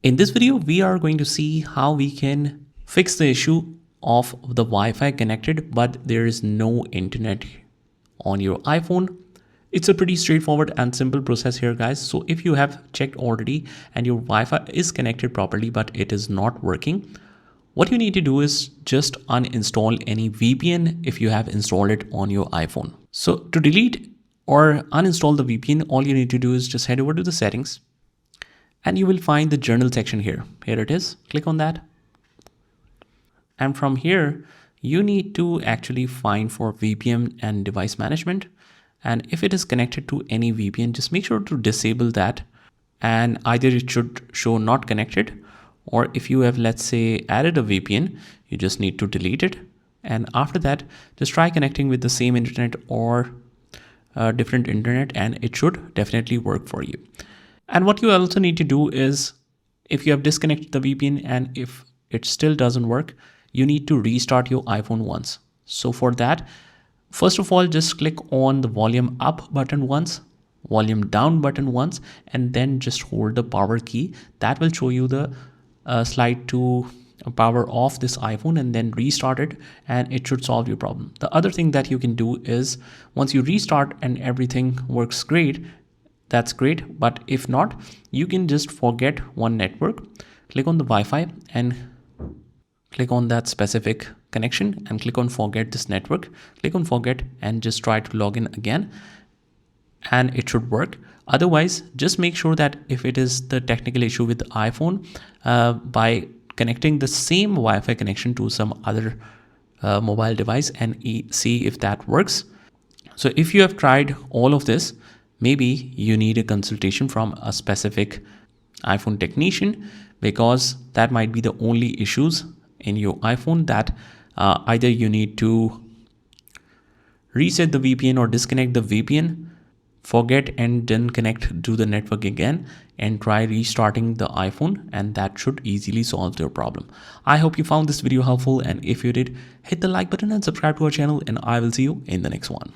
In this video, we are going to see how we can fix the issue of the Wi-Fi connected, but there is no internet on your iPhone. It's a pretty straightforward and simple process here, guys. So if you have checked already and your Wi-Fi is connected properly, but it is not working, what you need to do is just uninstall any VPN if you have installed it on your iPhone. So to delete or uninstall the VPN, all you need to do is just head over to the settings and you will find the journal section here. Here it is. Click on that. And from here, you need to actually find for VPN and device management. And if it is connected to any VPN, just make sure to disable that. And either it should show not connected, or if you have, let's say, added a VPN, you just need to delete it. And after that, just try connecting with the same internet or a different internet, and it should definitely work for you. And what you also need to do is, if you have disconnected the VPN and if it still doesn't work, you need to restart your iPhone once. So for that, first of all, just click on the volume up button once, volume down button once, and then just hold the power key. That will show you the slide to power off this iPhone, and then restart it, and it should solve your problem. The other thing that you can do is, once you restart and everything works great, that's great. But if not, you can just forget one network. Click on the Wi-Fi and click on that specific connection and click on forget this network. Click on forget and just try to log in again, and it should work. Otherwise, just make sure that if it is the technical issue with the iPhone, by connecting the same Wi-Fi connection to some other mobile device and see if that works. So if you have tried all of this, maybe you need a consultation from a specific iPhone technician, because that might be the only issues in your iPhone, that either you need to reset the VPN or disconnect the VPN, forget and then connect to the network again and try restarting the iPhone, and that should easily solve your problem. I hope you found this video helpful, and if you did, hit the like button and subscribe to our channel, and I will see you in the next one.